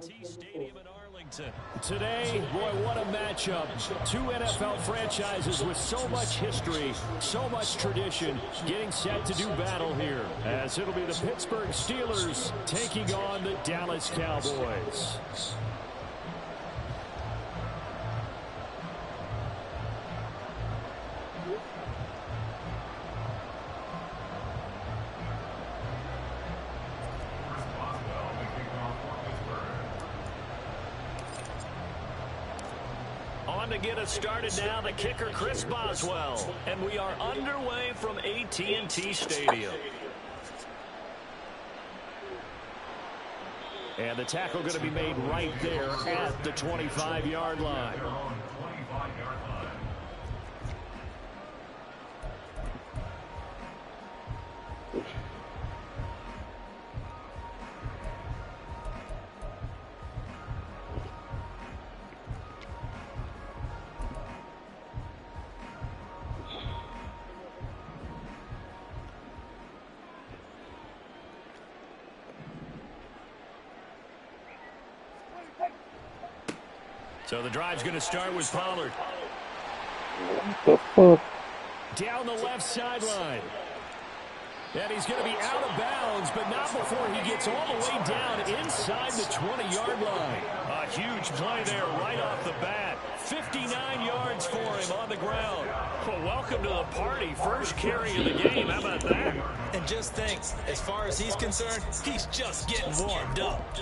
Stadium in Arlington. Today, boy, what a matchup. Two NFL franchises with so much history, so much tradition, getting set to do battle here, as it'll be the Pittsburgh Steelers taking on the Dallas Cowboys. To get us started now, the kicker, Chris Boswell. And we are underway from AT&T Stadium. And the tackle going to be made right there at the 25-yard line. So the drive's going to start with Pollard. Down the left sideline. And he's going to be out of bounds, but not before he gets all the way down inside the 20-yard line. A huge play there right off the bat. 59 yards for him on the ground. Well, welcome to the party. First carry of the game. How about that? And just think, as far as he's concerned, he's just getting warmed up.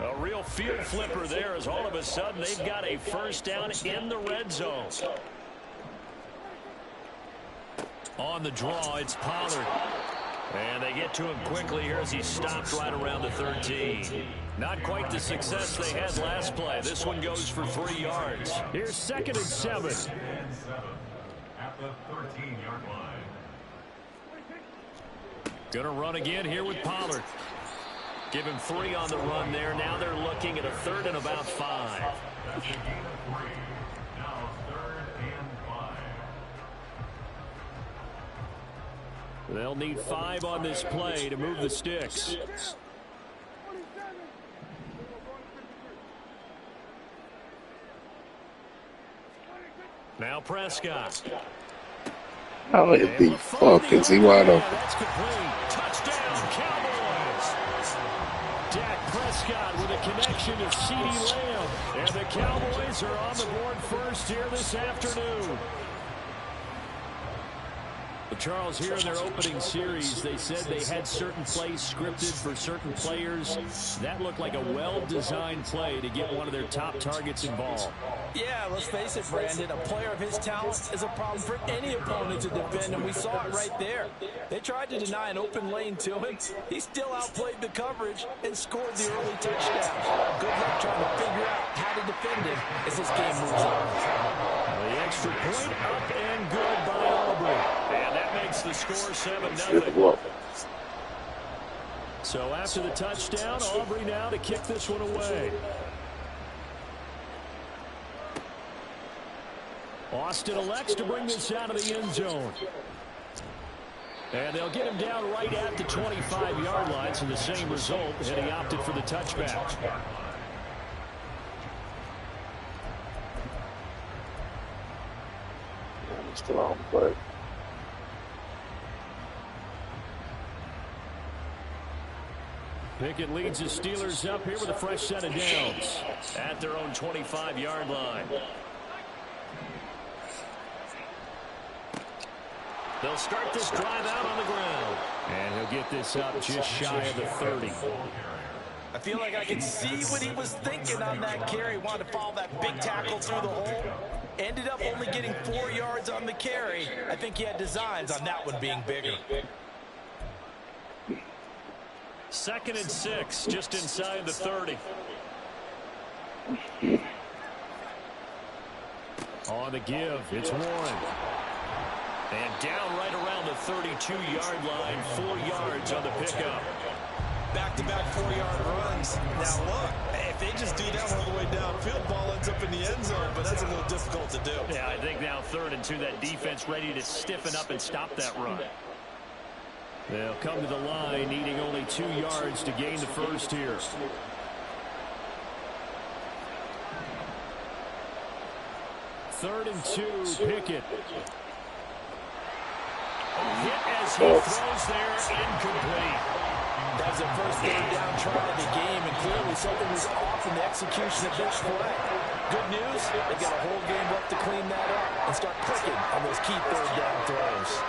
A real field flipper there, as all of a sudden they've got a first down in the red zone. On the draw, it's Pollard. And they get to him quickly here as he stopped right around the 13. Not quite the success they had last play. This one goes for 3 yards. Here's 2nd and 7. At the 13-yard line. Gonna run again here with Pollard. Give him 3 on the run there. Now they're looking at a 3rd and about 5. That's a gain of 3. Now 3rd and 5. They'll need 5 on this play to move the sticks. Now Prescott. How in the fuck is he wide open? That's complete. Touchdown, Cowboys. Dak Prescott with a connection to CeeDee Lamb. And the Cowboys are on the board first here this afternoon. Well, Charles, here in their opening series, they said they had certain plays scripted for certain players. That looked like a well-designed play to get one of their top targets involved. Yeah, let's face it, Brandon. A player of his talent is a problem for any opponent to defend, and we saw it right there. They tried to deny an open lane to him. He still outplayed the coverage and scored the early touchdown. Good luck trying to figure out how to defend him as this game moves on. The extra point up and good by Aubrey. And that makes the score 7-0. So after the touchdown, Aubrey now to kick this one away. Austin elects to bring this out of the end zone. And they'll get him down right at the 25-yard line, so the same result, and he opted for the touchback. Still on play. Pickett leads the Steelers up here with a fresh set of downs at their own 25-yard line. They'll start this drive out on the ground. And he'll get this up just shy of the 30. I feel like I can see what he was thinking on that carry. Wanted to follow that big tackle through the hole. Ended up only getting 4 yards on the carry. I think he had designs on that one being bigger. 2nd and 6, just inside the 30. On the give, it's Warren. And down right around the 32-yard line, 4 yards on the pickup. Back-to-back 4-yard runs. Now look, if they just do that all the way downfield, ball ends up in the end zone, but that's a little difficult to do. Yeah, I think now 3rd and 2, that defense ready to stiffen up and stop that run. They'll come to the line needing only 2 yards to gain the first here. Third and 2, Pickett. Hit as he throws there, incomplete. That's the first third down try of the game, and clearly something was off in the execution of that play. Good news, they got a whole game left to clean that up and start clicking on those key third down throws.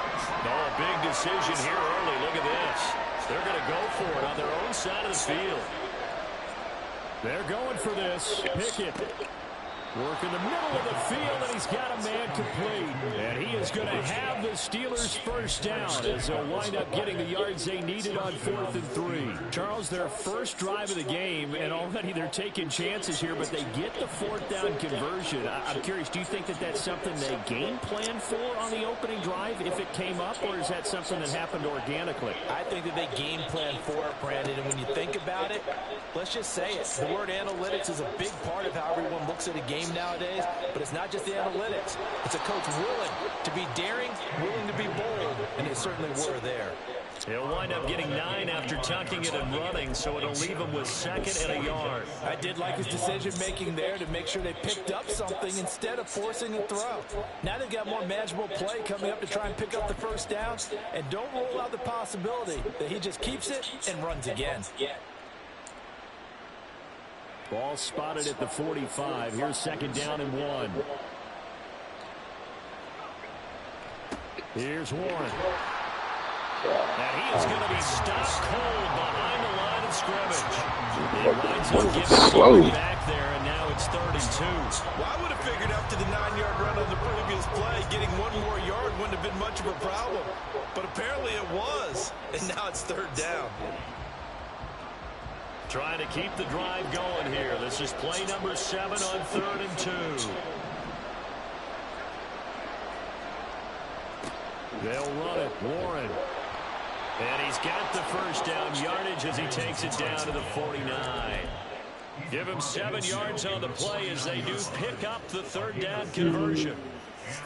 No, a big decision here early. Look at this. They're going to go for it on their own side of the field. They're going for this. Pickett. Work in the middle of the field, and he's got a man complete. And he is going to have the Steelers first down as they'll wind up getting the yards they needed on 4th and 3. Charles, their first drive of the game, and already they're taking chances here, but they get the 4th down conversion. I'm curious, do you think that that's something they game plan for on the opening drive if it came up, or is that something that happened organically? I think that they game plan for it, Brandon, and when you think about it, let's just say it. The word analytics is a big part of how everyone looks at a game nowadays, but it's not just the analytics. It's a coach willing to be daring, willing to be bold, and they certainly were there. He'll wind up getting 9 after tucking it and running, so it'll leave him with 2nd and a yard. I did like his decision-making there to make sure they picked up something instead of forcing a throw. Now they've got more manageable play coming up to try and pick up the first down, and don't rule out the possibility that he just keeps it and runs again. Ball spotted at the 45. Here's 2nd down and 1. Here's Warren. And he is going to be stopped cold behind the line of scrimmage. He winds up getting back there, and now it's 3rd and 2. Well, I would have figured after the 9-yard run on the previous play, getting 1 more yard wouldn't have been much of a problem. But apparently it was, and now it's 3rd down. Trying to keep the drive going here. This is play number 7 on 3rd and 2. They'll run it. Warren. And he's got the first down yardage as he takes it down to the 49. Give him 7 yards on the play as they do pick up the 3rd down conversion.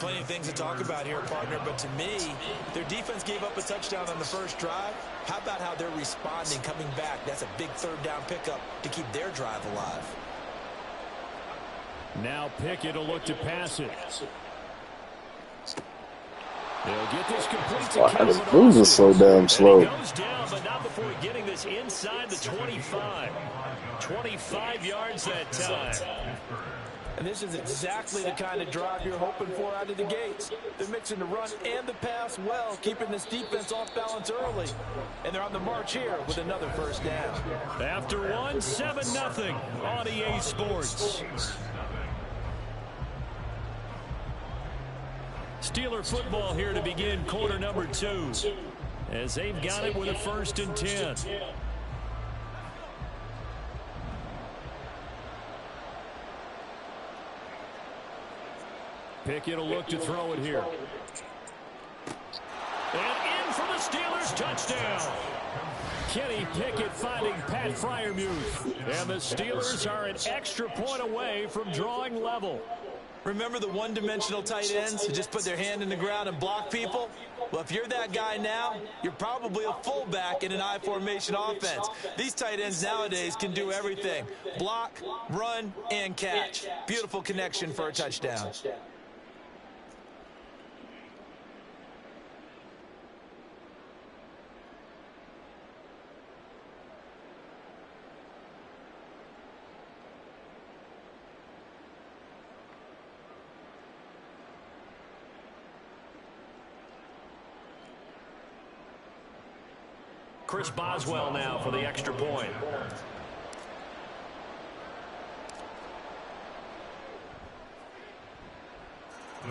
Plenty of things to talk about here, partner, but to me, their defense gave up a touchdown on the first drive. How about how they're responding, coming back? That's a big 3rd down pickup to keep their drive alive. Now Pickett will look to pass it. They'll get this complete to Why the Blues are so damn slow? He goes down, but not before getting this inside the 25. 25 yards that time. And this is exactly the kind of drive you're hoping for out of the gates. They're mixing the run and the pass well, keeping this defense off balance early. And they're on the march here with another first down. After one, 7-0 on EA Sports. Steeler football here to begin quarter number 2. As they've got it with a 1st and 10. Pickett will look to throw it here. And in for the Steelers, touchdown. Kenny Pickett finding Pat Freiermuth. And the Steelers are an extra point away from drawing level. Remember the one-dimensional tight ends who just put their hand in the ground and block people? Well, if you're that guy now, you're probably a fullback in an I-formation offense. These tight ends nowadays can do everything. Block, run, and catch. Beautiful connection for a touchdown. Chris Boswell now for the extra point.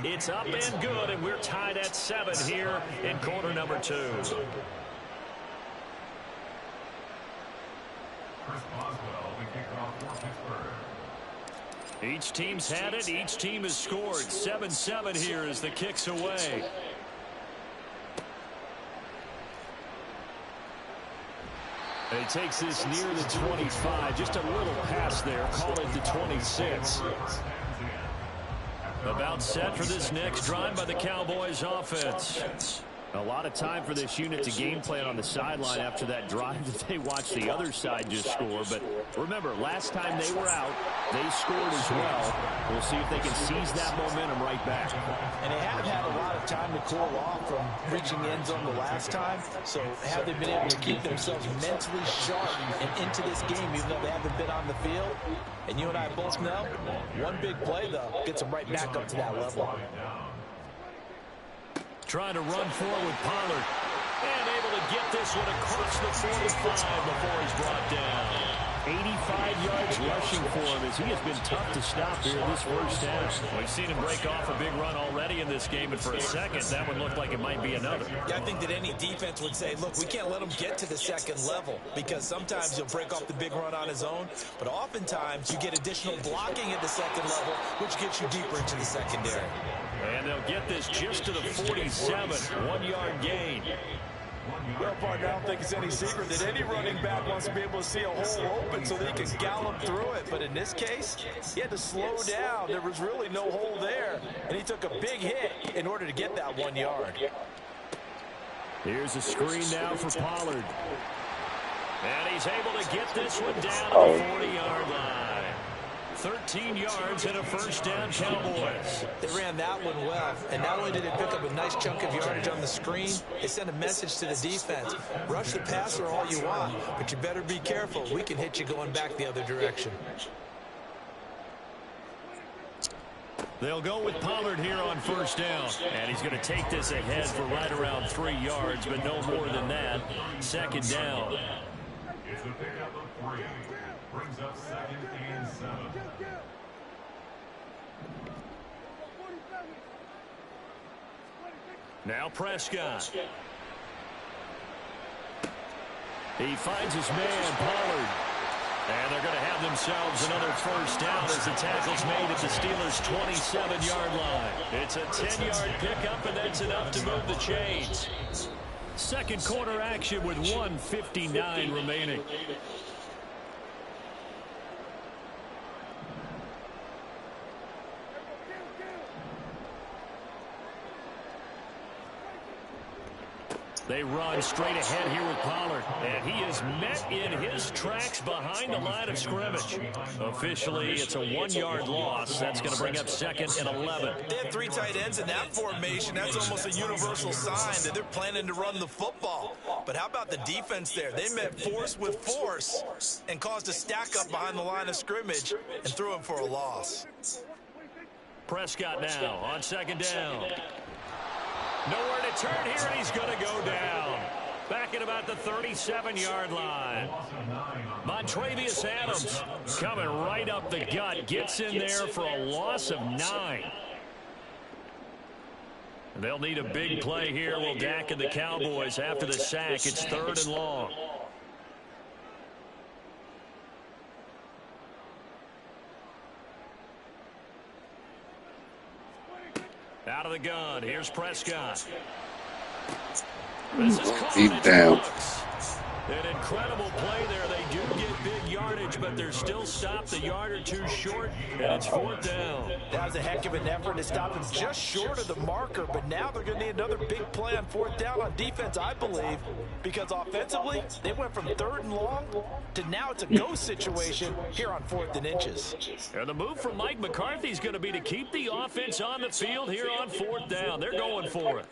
It's up and good, and we're tied at 7 here in quarter number 2. Chris Boswell, the kicker off for Pittsburgh. Each team's had it. Each team has scored. 7-7 here as the kick's away. And he takes this near the 25. Just a little pass there. Call it the 26. About set for this next drive by the Cowboys offense. A lot of time for this unit to game plan on the sideline after that drive that they watched the other side just score. But remember, last time they were out, they scored as well. We'll see if they can seize that momentum right back. And they have had a lot of time to cool off from reaching the end zone the last time. So have they been able to keep themselves mentally sharp and into this game, even though they haven't been on the field? And you and I both know, one big play, though, gets them right back up to that level. Trying to run forward with Pollard. And able to get this one across the 45 before he's brought down. 85 yards rushing for him as he has been tough to stop here in this first half. We've seen him break off a big run already in this game, and for a second, that one looked like it might be another. Yeah, I think that any defense would say, look, we can't let him get to the second level, because sometimes he'll break off the big run on his own, but oftentimes you get additional blocking at the second level, which gets you deeper into the secondary. And they'll get this just to the 47, 1-yard gain. Well, partner, I don't think it's any secret that any running back wants to be able to see a hole open so that he can gallop through it. But in this case, he had to slow down. There was really no hole there, and he took a big hit in order to get that 1 yard. Here's a screen now for Pollard. And he's able to get this one down to the 40-yard line. 13 yards and a first down, Cowboys. They ran that one well, and not only did they pick up a nice chunk of yardage on the screen, they sent a message to the defense. Rush the passer all you want, but you better be careful. We can hit you going back the other direction. They'll go with Pollard here on first down. And he's going to take this ahead for right around 3 yards, but no more than that. Second down. It's a pickup of 3. Brings up 2nd and 7. Now Prescott. He finds his man, Pollard. And they're going to have themselves another first down as the tackle's made at the Steelers' 27-yard line. It's a 10-yard pickup, and that's enough to move the chains. Second quarter action with 1:59 remaining. They run straight ahead here with Pollard. And he is met in his tracks behind the line of scrimmage. Officially, it's a 1-yard loss. That's going to bring up 2nd and 11. They had 3 tight ends in that formation. That's almost a universal sign that they're planning to run the football. But how about the defense there? They met force with force and caused a stack up behind the line of scrimmage and threw him for a loss. Prescott now on second down. Nowhere to turn here, and he's going to go down. Back at about the 37-yard line. Montravius Adams coming right up the gut. Gets in there for a loss of 9. They'll need a big play here. Will Dak and the Cowboys after the sack. It's 3rd and long. Out of the gun. Here's Prescott. This is He's down. An incredible play there. They do get big yardage, but they're still stopped a yard or two short, and it's 4th down. That was a heck of an effort to stop him just short of the marker, but now they're going to need another big play on 4th down on defense, I believe, because offensively, they went from 3rd and long to now it's a go situation here on 4th and inches. And the move from Mike McCarthy is going to be to keep the offense on the field here on 4th down. They're going for it.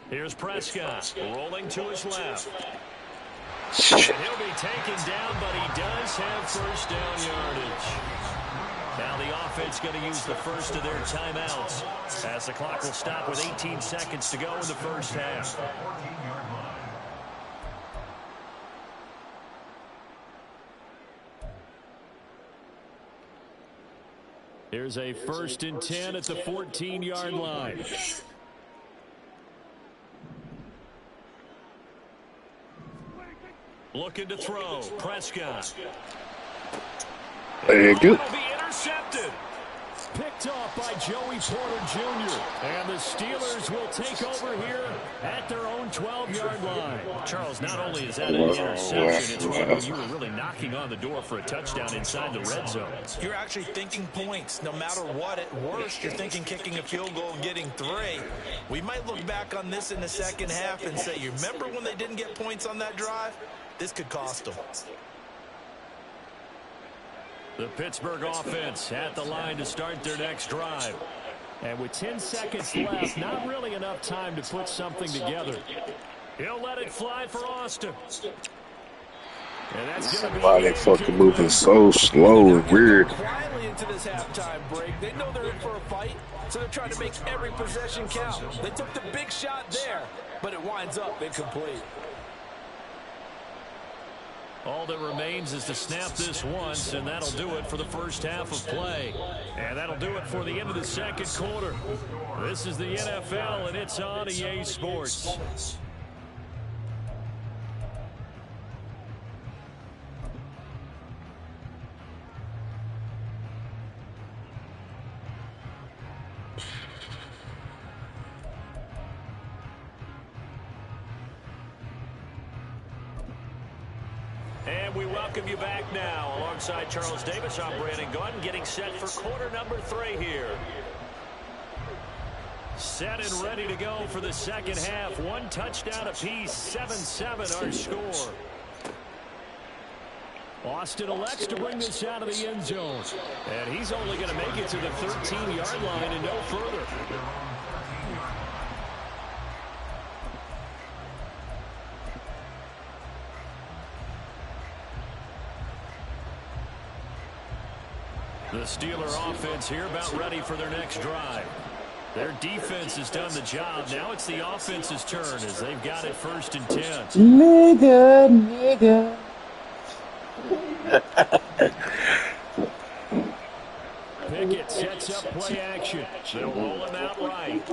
Here's Prescott rolling to his left. And he'll be taken down, but he does have first down yardage. Now the offense going to use the first of their timeouts as the clock will stop with 18 seconds to go in the first half. Here's a 1st and 10 at the 14-yard line. Looking to throw. Prescott. There you go. Will be intercepted. Picked picked off by Joey Porter Jr. And the Steelers will take over here at their own 12-yard line. Charles, not only is that an interception, it's one where you were really knocking on the door for a touchdown inside the red zone. You're actually thinking points. No matter what, at worst, you're thinking kicking a field goal and getting 3. We might look back on this in the second half and say, you remember when they didn't get points on that drive? This could cost them. The Pittsburgh offense at the line to start their next drive. And with 10 seconds left, not really enough time to put something together. He'll let it fly for Austin. And that's going to be why they fucking moving so slow and weird. Quietly into this halftime break. They know they're in for a fight, so they're trying to make every possession count. They took the big shot there, but it winds up incomplete. All that remains is to snap this once, and that'll do it for the first half of play. And that'll do it for the end of the second quarter. This is the NFL, and it's on EA Sports. And we welcome you back now. Alongside Charles Davis, I'm Brandon Gunn, getting set for quarter number 3 here. Set and ready to go for the second half. 1 touchdown apiece, 7-7 our score. Austin elects to bring this out of the end zone. And he's only going to make it to the 13-yard line and no further. The Steeler offense here about ready for their next drive. Their defense has done the job. Now it's the offense's turn as they've got it 1st and 10. Nigga. Pickett sets up play action. They'll roll him out right.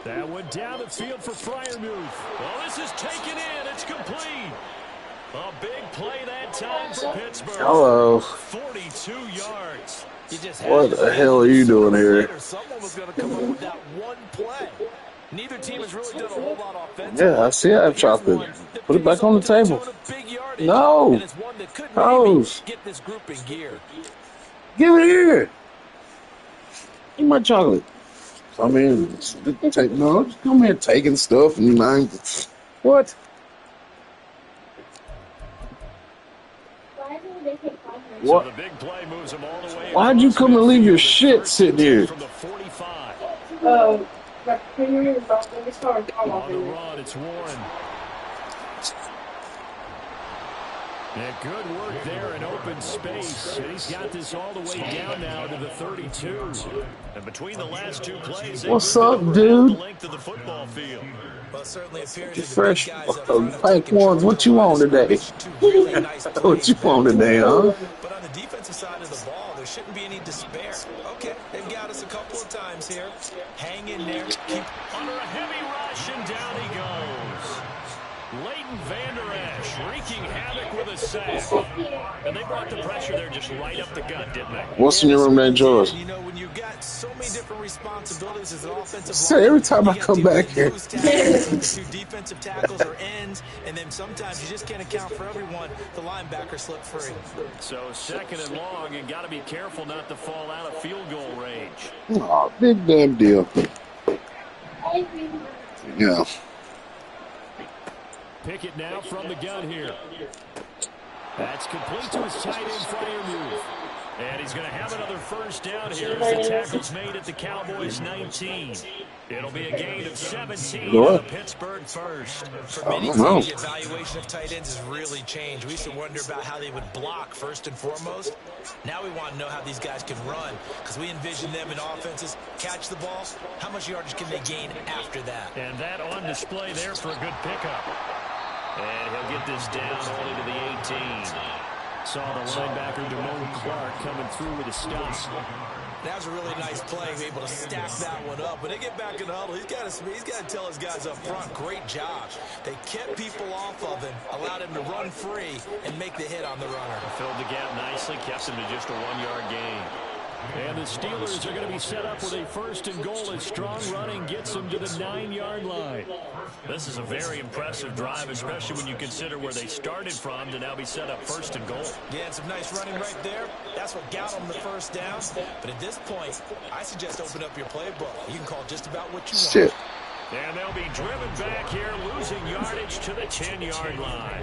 That went down the field for Freiermuth. Oh, this is taken in. It's complete. A big play that time for Pittsburgh. Hello. 42 yards. What the hell are you doing here? Someone was going to come up with that one play. Neither team has really done a whole lot offensively. Yeah, I see I have chocolate. Put it back on the table. No. Get this group in gear. Give it here. Give my chocolate. I mean, no, just come here taking stuff and what? What? So the big play moves him all the way. Why'd you come and leave your shit sitting here? From the 45. Oh, on the run, it's Warren. Yeah, good work there in open space. He's got this all the way down now to the 32. And between the last 2 plays, what's up, dude? The length of the football field. Well, certainly appears fresh Pike ones. What you on today? What you on today, huh? But on the defensive side of the ball, there shouldn't be any despair. Okay, they've got us a couple of times here. Hang in there. Keep under a heavy rush, and down he goes. Leighton Vander Esch wreaking havoc with a sack. And they brought the pressure there just right up the gut, didn't they? What's in your room named George? You know, when you've got so many different responsibilities as an offensive line, every time I come back here. 2 defensive tackles or ends, and then sometimes you just can't account for everyone. The linebacker slipped free. So 2nd and long, and got to be careful not to fall out of field goal range. Oh, big damn deal. Yeah. Pickett now from the gun here. That's complete to his tight end, Freiermuth. And he's going to have another first down here as the tackle's made at the Cowboys' 19. It'll be a gain of 17 on the Pittsburgh first. For many teams, the evaluation of tight ends has really changed. We used to wonder about how they would block first and foremost. Now we want to know how these guys can run, because we envision them in offenses catch the ball. How much yardage can they gain after that? And that on display there for a good pickup. And he'll get this down only to the 18. Saw the linebacker, Damone Clark, coming through with a stop. That was a really nice play, able to stack that one up. When they get back in the huddle, he's got to tell his guys up front, great job. They kept people off of him, allowed him to run free and make the hit on the runner. Filled the gap nicely, kept him to just a 1-yard gain. And the Steelers are going to be set up with a 1st and goal as strong running gets them to the 9-yard line. This is a very impressive drive, especially when you consider where they started from to now be set up 1st and goal. Yeah, and some nice running right there. That's what got them the first down. But at this point, I suggest open up your playbook. You can call just about what you want. Shit. And they'll be driven back here, losing yardage to the 10-yard line.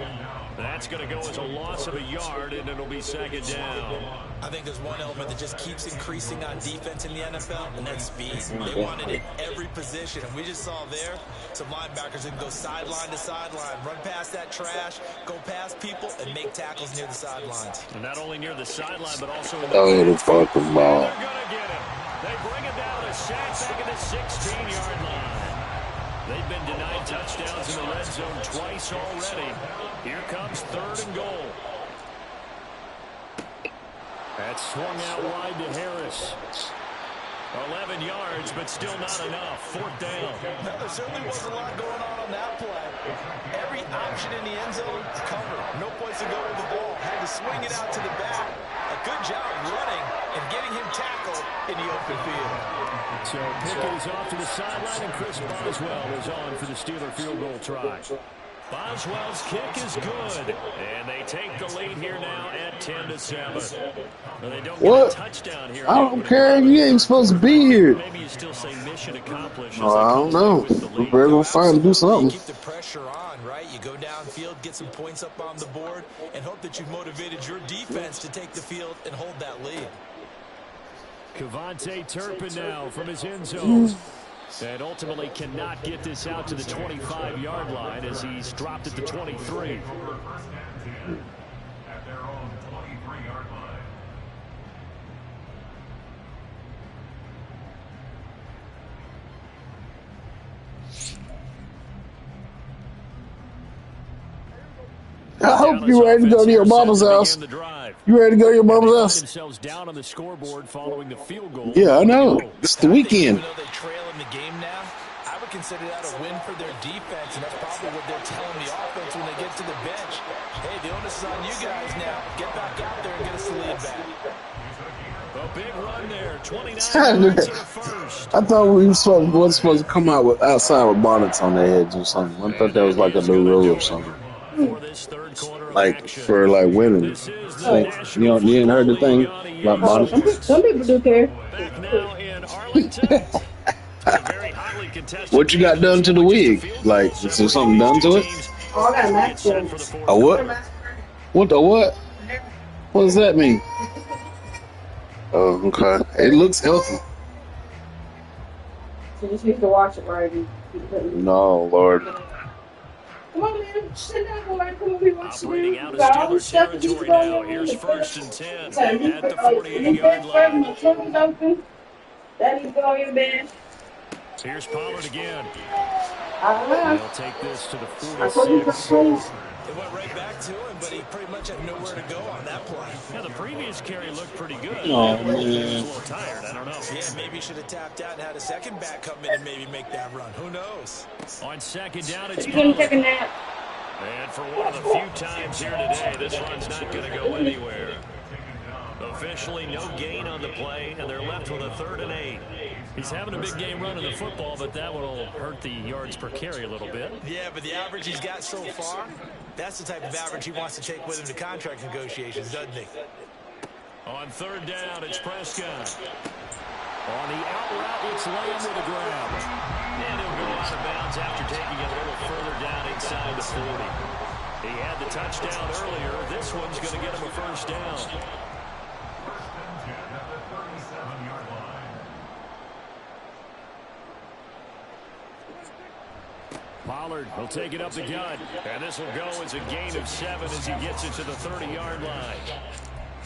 That's going to go as a loss of a yard, and it'll be 2nd down. I think there's one element that just keeps increasing on defense in the NFL, and that's speed. They want it in every position, and we just saw there some linebackers that can go sideline to sideline, run past that trash, go past people, and make tackles near the sidelines. And not only near the sideline, but also in The fucking ball. They're going to get him. They bring him down a sack back at the 16-yard line. They've been denied touchdowns in the red zone twice already. Here comes 3rd and goal. That's swung out wide to Harris. 11 yards, but still not enough. 4th down. There certainly wasn't a lot going on that play. Every option in the end zone covered. No place to go with the ball. Had to swing it out to the back. A good job running and getting him tackled in the open field. So Pickett is off to the sideline, and Chris Boswell is on for the Steeler field goal try. Boswell's kick is good, and they take the lead here now at 10-7. Well, they don't get a touchdown here. I don't care. You ain't supposed to be here. Maybe you still say mission accomplished. Oh, I don't know. We better go find and do something. Keep the pressure on, right? You go downfield, get some points up on the board, and hope that you've motivated your defense to take the field and hold that lead. Cavante Turpin now from his end zone. And ultimately cannot get this out to the 25-yard line as he's dropped at the 23. At their own 23-yard line. I hope you're ready to go to your mama's house. You ready to go to your mama's house? Themselves down on the scoreboard following the field goal. Yeah, I know. It's the weekend. Even though they trail in the game now, I would consider that a win for their defense, and that's probably what they're telling the offense when they get to the bench. Hey, the onus is on you guys now. Get back out there and get us the lead back. A big run there, 29 yards to the first. I thought we wasn't supposed to come out with outside with bonnets on their heads or something. I thought that was like a new rule or something. Like for like women. Like, you ain't heard the thing about bonnets? Some people do care. Back now in Arlington. What you got done to the wig? Like, is there something done to it? Oh, I got a mask on. A what? What the what? What does that mean? Oh, okay. It looks healthy. So you just need to watch it right. No, Lord. Come on, man. Sit down, boy. Come over here. Operating out of Steelers territory now. Here's 1st and 10 at the 48-yard line. That needs to go in bed. Here's Pollard again. Uh-huh. He'll take this to the 46. It went right back to him, but he pretty much had nowhere to go on that play. Yeah, the previous carry looked pretty good. Oh, He was a man. little tired. I don't know. Yeah, maybe he should have tapped out and had a second back come in and maybe make that run. Who knows? On 2nd down, it's You gonna take a Pollard. nap? And for one of the few times here today, this run's not going to go anywhere. Officially no gain on the play, and they're left with a 3rd and 8. He's having a big game running the football, but that will hurt the yards per carry a little bit. Yeah, but the average he's got so far, that's the type of average he wants to take with him to contract negotiations, doesn't he? On 3rd down, it's Prescott. On the out route, it's Lamb with a grab. And he'll go out of bounds after taking it a little further down inside the 40. He had the touchdown earlier. This one's going to get him a 1st down. Pollard will take it up the gut. And this will go as a gain of 7 as he gets it to the 30-yard line.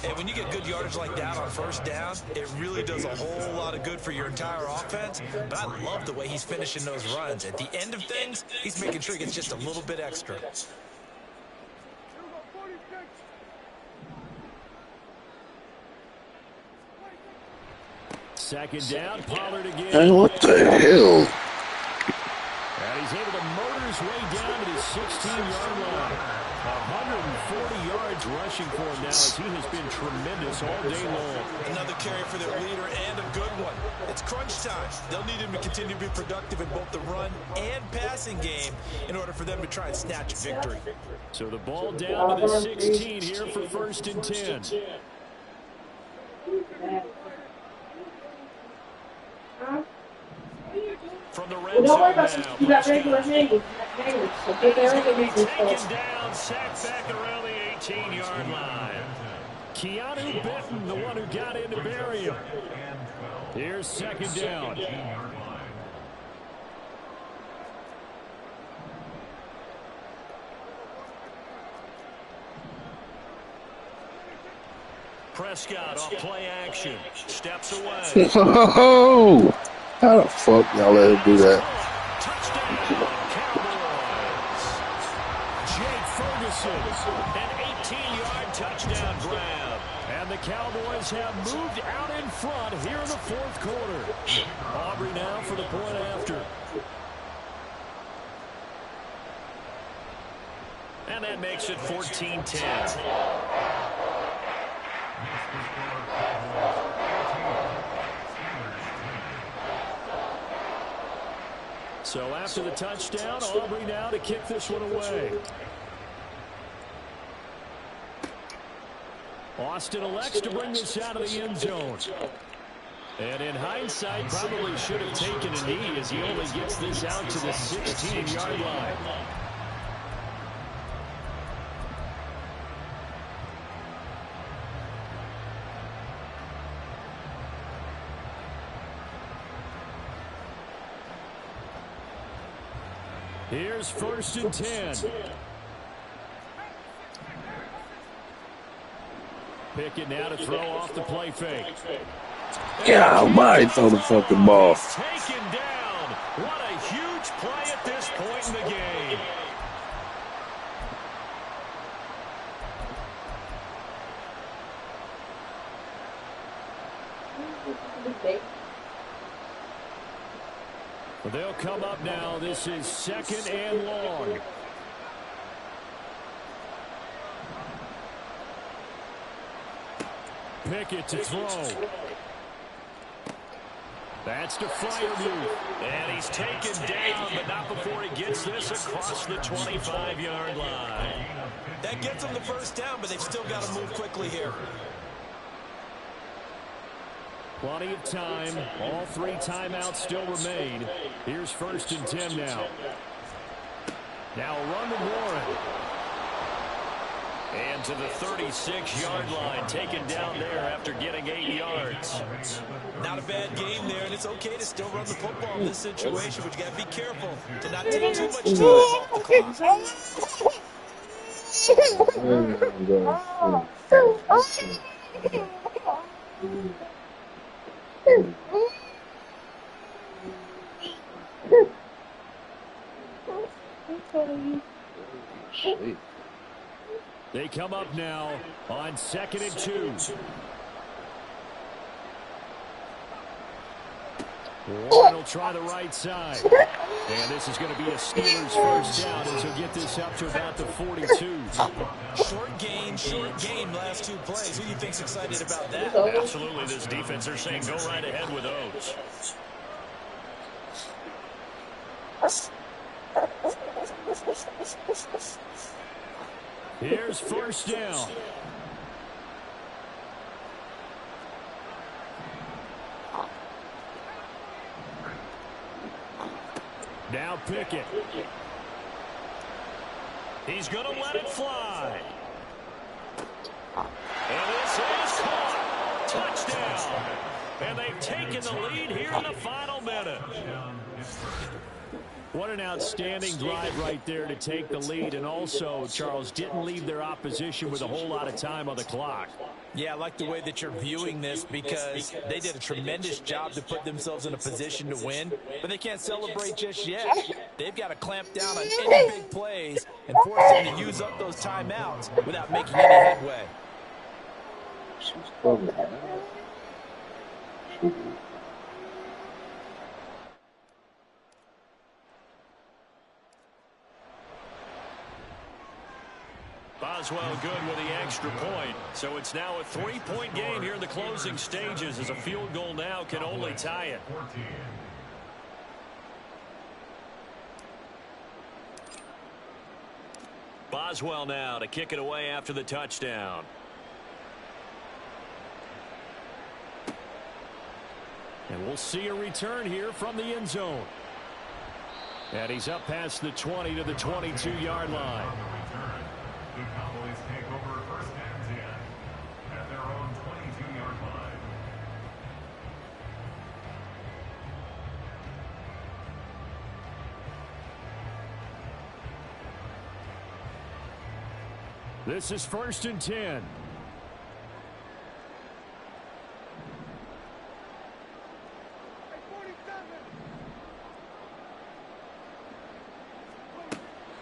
And when you get good yardage like that on 1st down, it really does a whole lot of good for your entire offense. But I love the way he's finishing those runs. At the end of things, he's making sure he gets just a little bit extra. Second down, Pollard again. Hey, what the hell? And he's able to motor his way down to the 16-yard line. 140 yards rushing for him now as he has been tremendous all day long. Another carry for their leader and a good one. It's crunch time. They'll need him to continue to be productive in both the run and passing game in order for them to try and snatch a victory. So the ball down to the 16 here for 1st and 10. From the red zone now. Taken down, sacked back around the 18-yard line. Keanu Benton, the one who got in to bury him. Here's 2nd down. Prescott off play action. Steps away. Oh, how the fuck y'all let him do that? Touchdown, Cowboys. Jake Ferguson, an 18-yard touchdown grab. And the Cowboys have moved out in front here in the 4th quarter. Aubrey now for the point after. And that makes it 14-10. So after the touchdown, Aubrey now to kick this one away. Austin elects to bring this out of the end zone. And in hindsight, probably should have taken a knee as he only gets this out to the 16-yard line. Here's 1st and 10. Pickett now to throw off the play fake. God, why throw the fucking ball? Taken down. What a huge play at this point in the game. They'll come up now. This is 2nd and long. Pickett to throw. That's to Freiermuth. And he's taken down, but not before he gets this across the 25-yard line. That gets them the 1st down, but they've still got to move quickly here. Plenty of time. All 3 timeouts still remain. Here's 1st and 10 now. Now a run to Warren. And to the 36-yard line, taken down there after getting 8 yards. Not a bad game there, and it's okay to still run the football in this situation, but you got to be careful to not take too much time off the Shit. They come up now on 2nd and 2. Warren will try the right side. And this is going to be a Steelers 1st down as he'll get this up to about the 42. Short game last 2 plays. Who do you think's excited about that? Absolutely, this defense, they're saying go right ahead with those. Here's 1st down. Now Pickett. He's going to let it fly. And this is caught. Touchdown. And they've taken the lead here in the final minute. What an outstanding drive right there to take the lead. And also, Charles, didn't leave their opposition with a whole lot of time on the clock. Yeah, I like the way that you're viewing this because they did a tremendous job to put themselves in a position to win, but they can't celebrate just yet. They've got to clamp down on any big plays and force them to use up those timeouts without making any headway. Boswell good with the extra point. So it's now a 3-point game here in the closing stages, as a field goal now can only tie it. Boswell now to kick it away after the touchdown. And we'll see a return here from the end zone. And he's up past the 20 to the 22-yard line. The Cowboys take over first and 10 at their own 22-yard line. This is 1st and 10.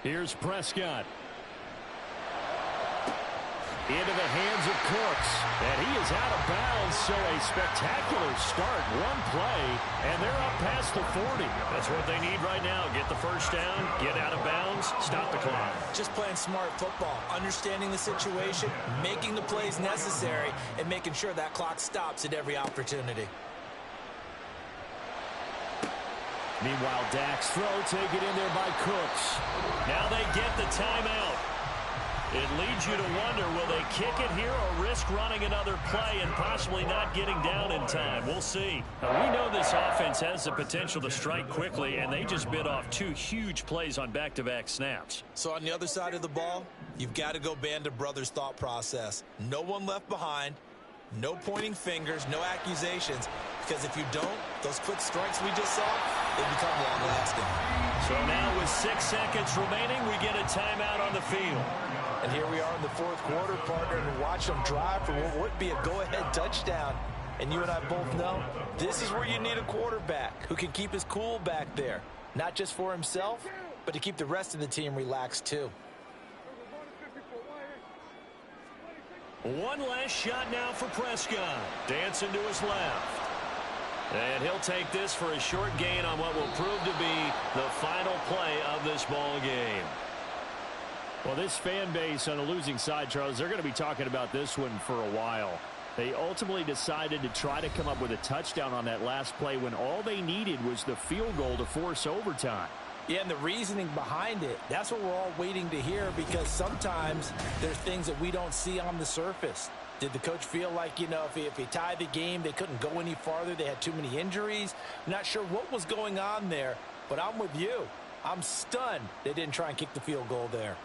Here's Prescott. Into the hands of Cooks. And he is out of bounds, so a spectacular start. One play, and they're up past the 40. That's what they need right now. Get the first down, get out of bounds, stop the clock. Just playing smart football, understanding the situation, making the plays necessary, and making sure that clock stops at every opportunity. Meanwhile, Dak's throw taken in there by Cooks. Now they get the timeout. It leads you to wonder, will they kick it here or risk running another play and possibly not getting down in time? We'll see. Now, we know this offense has the potential to strike quickly, and they just bit off 2 huge plays on back-to-back snaps. So on the other side of the ball, you've got to go Band of Brothers thought process. No one left behind. No pointing fingers, no accusations, because if you don't, those quick strikes we just saw, they become long-lasting. So now with 6 seconds remaining, we get a timeout on the field. And here we are in the 4th quarter, partner, and watch them drive for what would be a go-ahead touchdown. And you and I both know this is where you need a quarterback who can keep his cool back there, not just for himself, but to keep the rest of the team relaxed too. One last shot now for Prescott. Dancing to his left. And he'll take this for a short gain on what will prove to be the final play of this ball game. Well, this fan base on the losing side, Charles, they're going to be talking about this one for a while. They ultimately decided to try to come up with a touchdown on that last play when all they needed was the field goal to force overtime. Yeah, and the reasoning behind it, that's what we're all waiting to hear, because sometimes there's things that we don't see on the surface. Did the coach feel like, you know, if he tied the game, they couldn't go any farther, they had too many injuries? I'm not sure what was going on there, but I'm with you. I'm stunned they didn't try and kick the field goal there.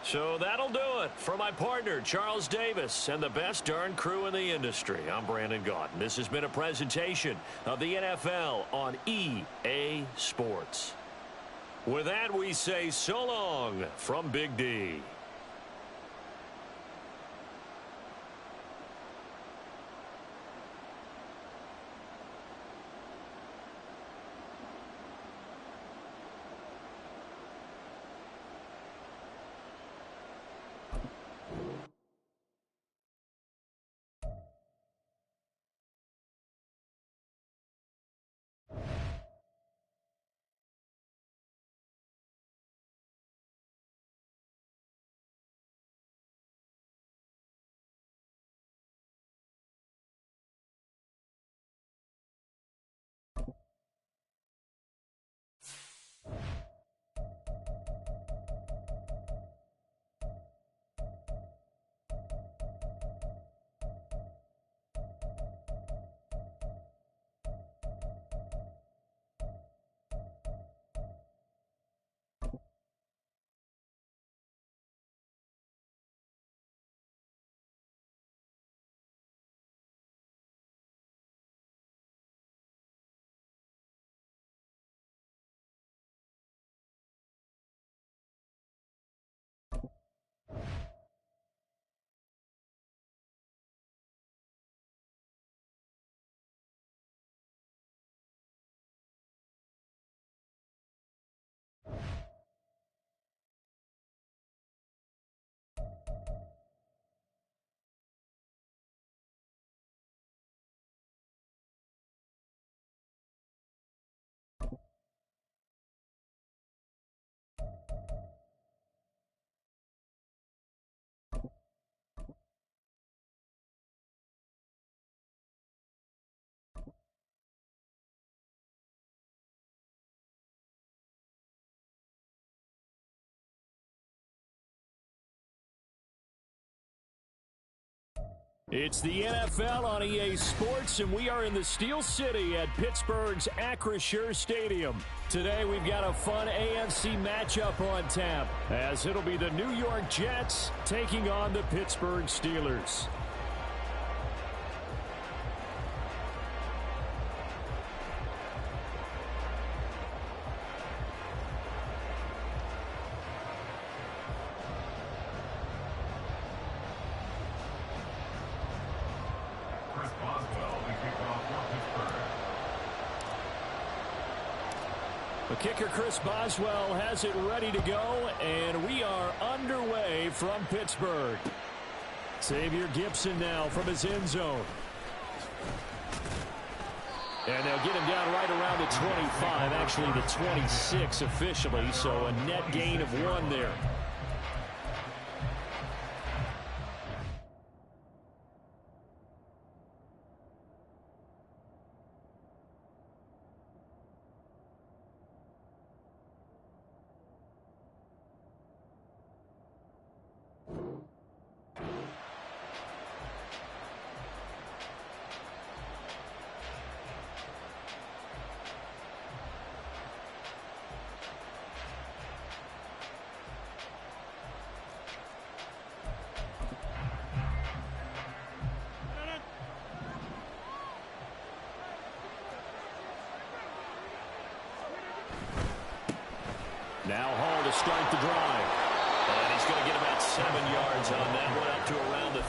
So that'll do it for my partner, Charles Davis, and the best darn crew in the industry. I'm Brandon Gaudin. This has been a presentation of the NFL on EA Sports. With that, we say so long from Big D. It's the NFL on EA Sports, and we are in the Steel City at Pittsburgh's Acrisure Stadium. Today, we've got a fun AFC matchup on tap, as it'll be the New York Jets taking on the Pittsburgh Steelers. The kicker, Chris Boswell, has it ready to go, and we are underway from Pittsburgh. Xavier Gipson now from his end zone. And they'll get him down right around the 25, actually the 26 officially, so a net gain of 1 there. Now Hall to start the drive. And he's going to get about 7 yards on that one, up to around the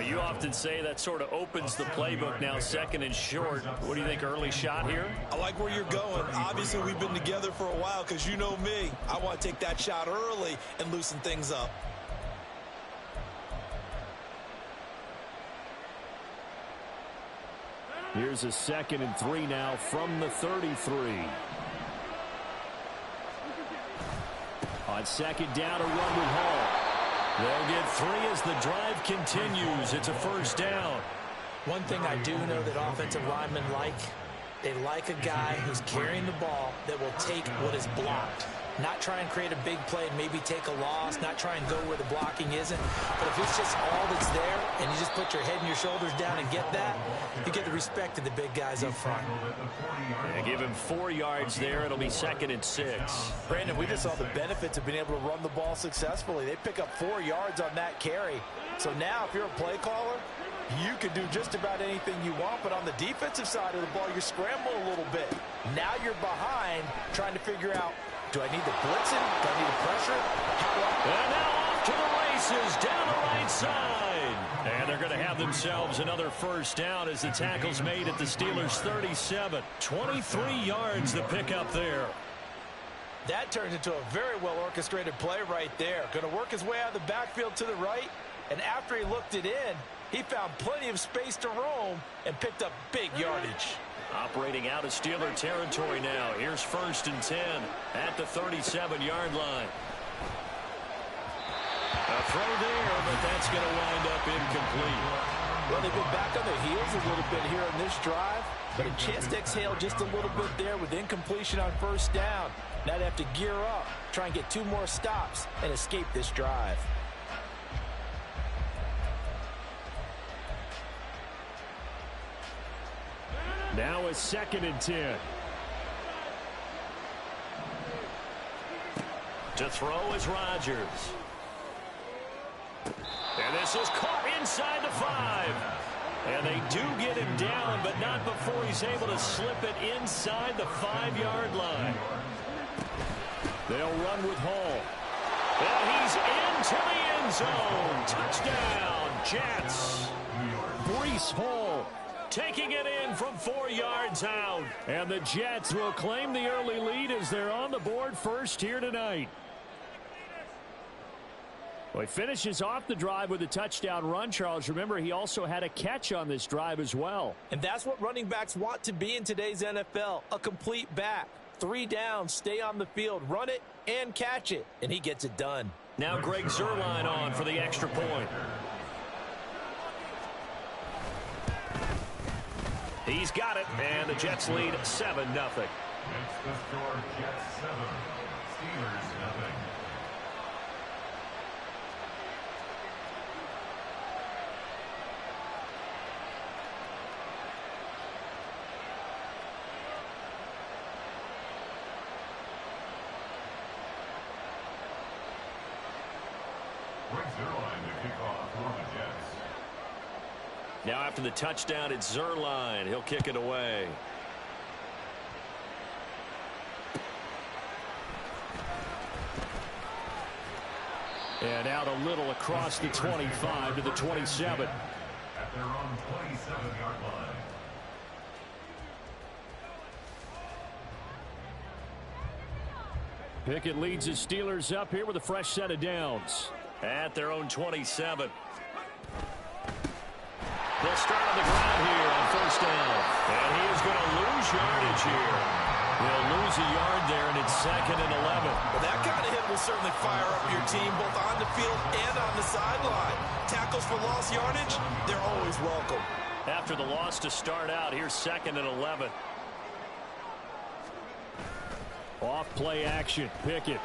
33. You often say that sort of opens the playbook now, second and short. What do you think, early shot here? I like where you're going. Obviously, we've been together for a while because you know me. I want to take that shot early and loosen things up. Here's a 2nd and 3 now from the 33. On 2nd down, a run with Hall. They'll get 3 as the drive continues. It's a 1st down. One thing I do know that offensive linemen like, they like a guy who's carrying the ball that will take what is blocked. Not try and create a big play and maybe take a loss, not try and go where the blocking isn't. But if it's just all that's there and you just put your head and your shoulders down and get that, you get the respect of the big guys up front. They give him 4 yards there. It'll be 2nd and 6. Brandon, we just saw the benefits of being able to run the ball successfully. They pick up 4 yards on that carry. So now if you're a play caller, you can do just about anything you want, but on the defensive side of the ball, you're scrambling a little bit. Now you're behind trying to figure out, do I need the blitzing? Do I need the pressure? And now off to the races down the right side. And they're going to have themselves another 1st down as the tackle's made at the Steelers' 37. 23 yards the pickup there. That turns into a very well-orchestrated play right there. Going to work his way out of the backfield to the right, and after he looked it in, he found plenty of space to roam and picked up big yardage. Operating out of Steeler territory now. Here's 1st and 10 at the 37-yard line. A throw there, but that's going to wind up incomplete. Well, they've been back on their heels a little bit here on this drive, but a chance to exhale just a little bit there with incompletion on 1st down. Now they have to gear up, try and get 2 more stops, and escape this drive. Now a 2nd and 10. To throw is Rodgers. And this is caught inside the 5. And they do get him down, but not before he's able to slip it inside the 5-yard line. They'll run with Hall. And he's into the end zone. Touchdown, Jets. Breece Hall taking it in from 4 yards out. And the Jets will claim the early lead as they're on the board first here tonight. Well, he finishes off the drive with a touchdown run, Charles. Remember, he also had a catch on this drive as well. And that's what running backs want to be in today's NFL, a complete back. 3 downs, stay on the field, run it, and catch it. And he gets it done. Now Greg Zuerlein on for the extra point. He's got it, and the Jets lead 7-0. It's the score, Jets 7, Steelers 0. 1 Now after the touchdown, it's Zerline. He'll kick it away. And out a little across the 25 to the 27. At their own 27-yard line. Pickett leads his Steelers up here with a fresh set of downs. At their own 27. They'll start on the ground here on first down. And he is going to lose yardage here. He'll lose a yard there, and it's 2nd and 11. Well, that kind of hit will certainly fire up your team, both on the field and on the sideline. Tackles for lost yardage, they're always welcome. After the loss to start out, here's 2nd and 11. Off play action, Pickett.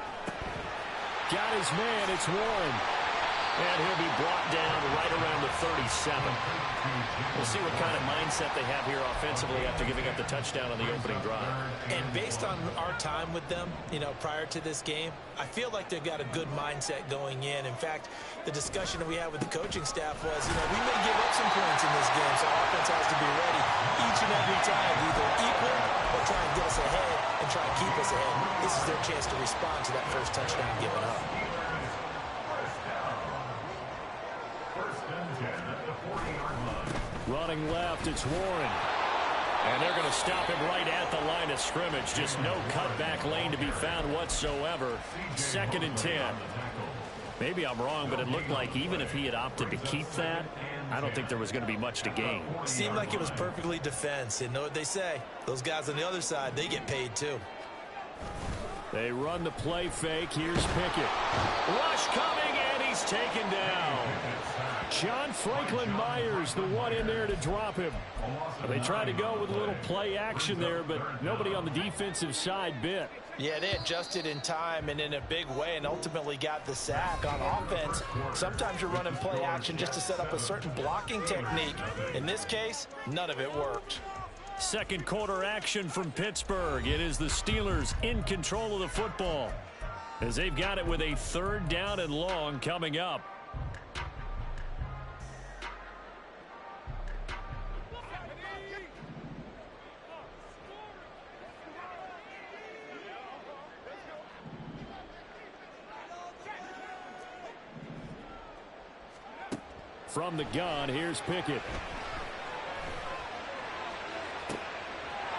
Got his man, it's Warren. And he'll be brought down right around the 37. We'll see what kind of mindset they have here offensively after giving up the touchdown on the opening drive. And based on our time with them, prior to this game, I feel like they've got a good mindset going in. In fact, the discussion that we had with the coaching staff was, we may give up some points in this game, so our offense has to be ready each and every time, either equal or try and get us ahead and try and keep us ahead. This is their chance to respond to that first touchdown given up. Running left, it's Warren. And they're going to stop him right at the line of scrimmage. Just no cutback lane to be found whatsoever. 2nd and 10. Maybe I'm wrong, but it looked like even if he had opted to keep that, I don't think there was going to be much to gain. Seemed like it was perfectly defense. And know what they say? Those guys on the other side, they get paid too. They run the play fake. Here's Pickett. Rush coming, and he's taken down. John Franklin Myers, the one in there to drop him. They tried to go with a little play action there, but nobody on the defensive side bit. Yeah, they adjusted in time and in a big way and ultimately got the sack. On offense, sometimes you're running play action just to set up a certain blocking technique. In this case, none of it worked. Second quarter action from Pittsburgh. It is the Steelers in control of the football as they've got it with a 3rd down and long coming up. From the gun, here's Pickett.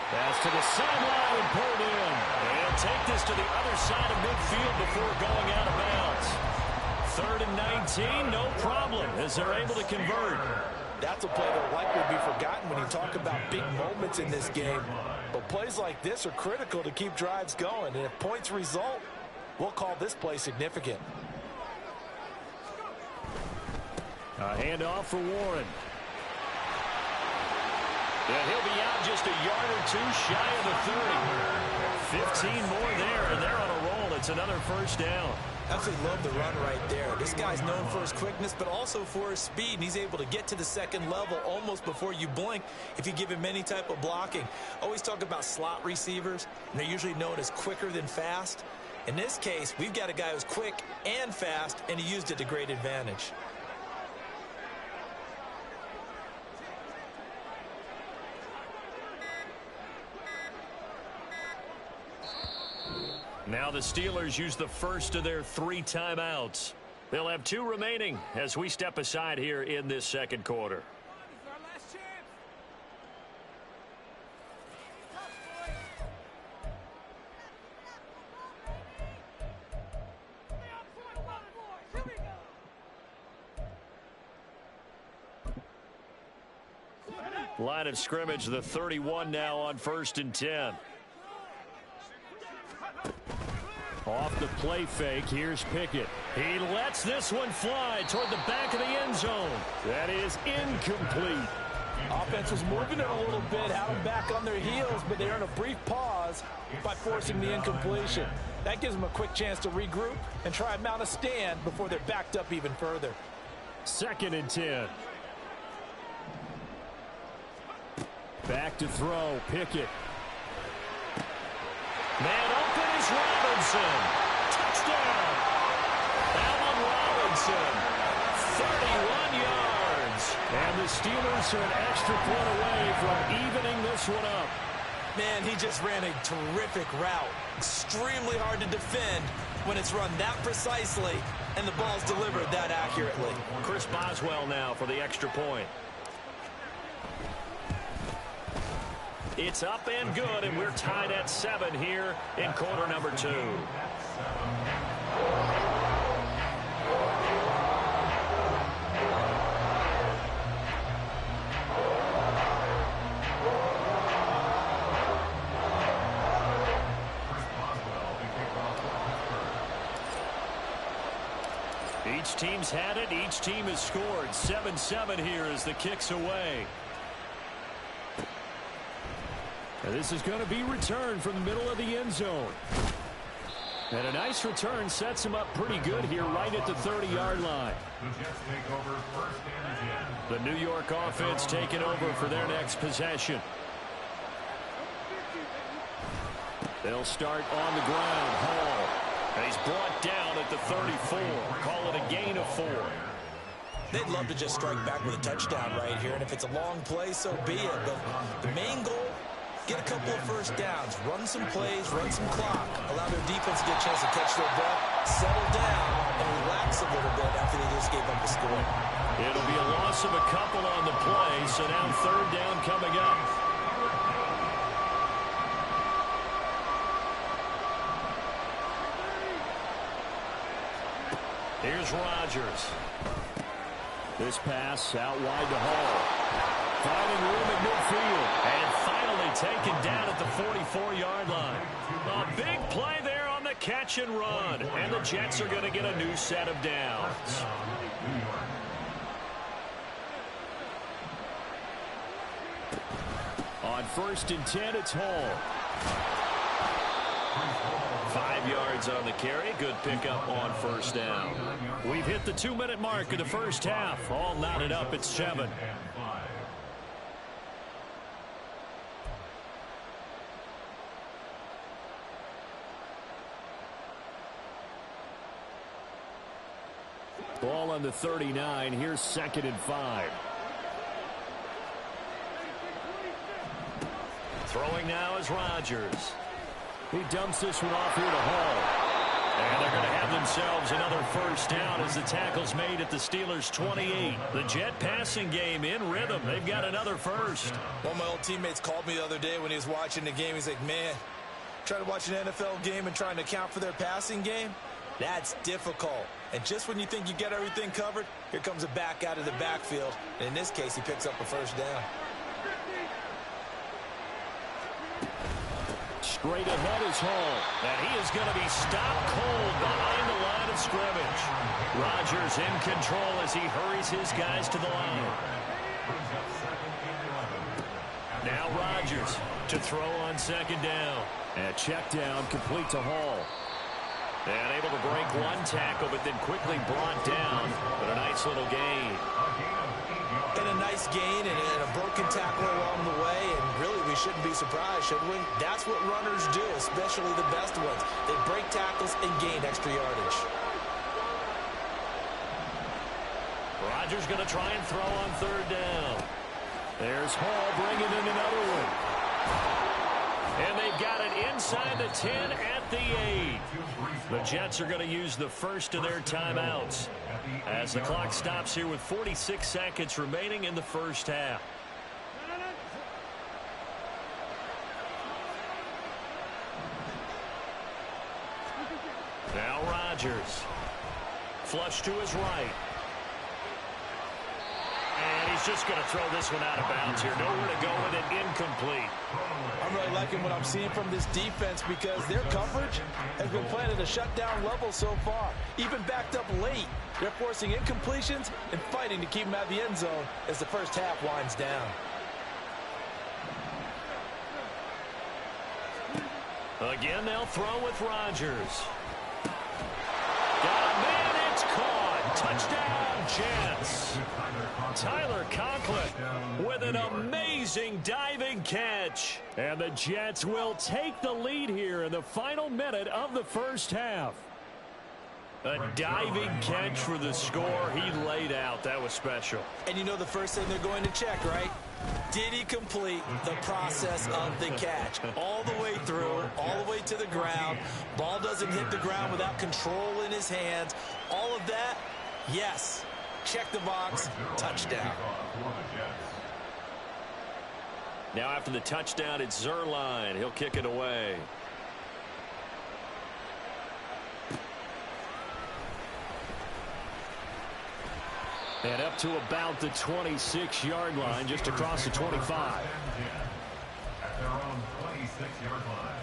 Pass to the sideline and pulled in. They'll take this to the other side of midfield before going out of bounds. 3rd and 19, no problem, as they're able to convert. That's a play that likely be forgotten when you talk about big moments in this game. But plays like this are critical to keep drives going. And if points result, we'll call this play significant. A handoff for Warren. And he'll be out just a yard or two shy of the 30. 15 more there, and they're on a roll. It's another first down. Absolutely love the run right there. This guy's known for his quickness, but also for his speed, and he's able to get to the second level almost before you blink if you give him any type of blocking. Always talk about slot receivers, and they're usually known as quicker than fast. In this case, we've got a guy who's quick and fast, and he used it to great advantage. Now the Steelers use the first of their 3 timeouts. They'll have 2 remaining as we step aside here in this second quarter. Line of scrimmage, the 31 now on 1st and 10. Off the play fake, here's Pickett. He lets this one fly toward the back of the end zone. That is incomplete. Offense was moving it a little bit, had them back on their heels, but they earned a brief pause by forcing the incompletion. That gives them a quick chance to regroup and try and mount a stand before they're backed up even further. 2nd and 10. Back to throw, Pickett. Man open is Robinson. Touchdown. Allen Robinson. 31 yards. And the Steelers are an extra point away from evening this one up. Man, he just ran a terrific route. Extremely hard to defend when it's run that precisely and the ball's delivered that accurately. Chris Boswell now for the extra point. It's up and good, and we're tied at 7 here in quarter number 2. Each team's had it. Each team has scored. 7-7 here as the kick's away. And this is going to be returned from the middle of the end zone. And a nice return sets him up pretty good here right at the 30-yard line. The Jets take over first and 10. The New York offense taking over for their next possession. They'll start on the ground. Hall. And he's brought down at the 34. Call it a gain of 4. They'd love to just strike back with a touchdown right here, and if it's a long play, so be it. But the main goal, get a couple of first downs, run some plays, run some clock, allow their defense to get a chance to catch their breath, settle down, and relax a little bit after they just gave up the score. It'll be a loss of a couple on the play, so now third down coming up. Here's Rodgers. This pass out wide to Hall. Finding room at midfield. And finally taken down at the 44-yard line. A big play there on the catch and run. And the Jets are going to get a new set of downs. On 1st and 10, it's Hall. 5 yards on the carry. Good pickup on first down. We've hit the 2-minute mark of the first half. All knotted up at 7. Ball on the 39. Here's 2nd and 5. Throwing now is Rodgers. He dumps this one off here to Hall. And they're going to have themselves another first down as the tackle's made at the Steelers' 28. The Jet passing game in rhythm. They've got another first. One of my old teammates called me the other day when he was watching the game. He's like, man, trying to watch an NFL game and trying to account for their passing game? That's difficult. And just when you think you get everything covered, here comes a back out of the backfield. And in this case, he picks up a first down. Straight ahead is Hall. And he is going to be stopped cold behind the line of scrimmage. Rodgers in control as he hurries his guys to the line. Now Rodgers to throw on 2nd down. And check down complete to Hall. And able to break one tackle, but then quickly brought down. But a nice little gain. And a nice gain and a broken tackle along the way. And really, we shouldn't be surprised, should we? That's what runners do, especially the best ones. They break tackles and gain extra yardage. Rodgers going to try and throw on 3rd down. There's Hall bringing in another one. And they've got it inside the 10 at the 8. The Jets are going to use the first of their timeouts as the clock stops here with 46 seconds remaining in the first half. Now Rodgers. Flush to his right. And he's just going to throw this one out of bounds here. Nowhere to go with it. Incomplete. I'm really liking what I'm seeing from this defense because their coverage has been playing at a shutdown level so far. Even backed up late, they're forcing incompletions and fighting to keep them out of the end zone as the first half winds down. Again, they'll throw with Rodgers. Got a man, it's caught. Touchdown, Jets. Tyler Conklin with an amazing diving catch. And the Jets will take the lead here in the final minute of the first half. A diving catch for the score. He laid out. That was special. And you know the first thing they're going to check, right? Did he complete the process of the catch? All the way through, all the way to the ground. Ball doesn't hit the ground without control in his hands. All of that, yes. Check the box, touchdown. Now after the touchdown, it's Zerline. He'll kick it away. And up to about the 26-yard line, just across the 25. At their own 26-yard line.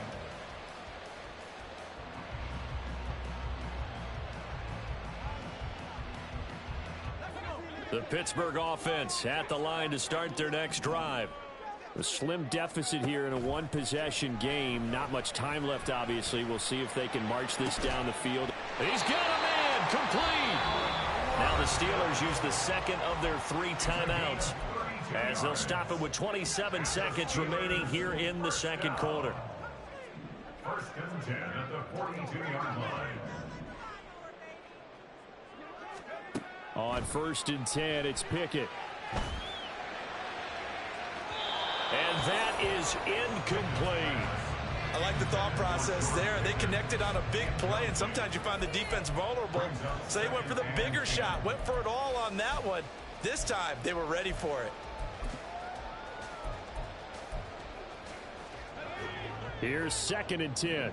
The Pittsburgh offense at the line to start their next drive. A slim deficit here in a one-possession game. Not much time left, obviously. We'll see if they can march this down the field. He's got a man, complete. Now the Steelers use the second of their 3 timeouts as they'll stop it with 27 seconds remaining here in the second quarter. First and 10 at the 42-yard line. On first and 10, it's Pickett. And that is incomplete. I like the thought process there. They connected on a big play, and sometimes you find the defense vulnerable. So they went for the bigger shot, went for it all on that one. This time, they were ready for it. Here's second and 10.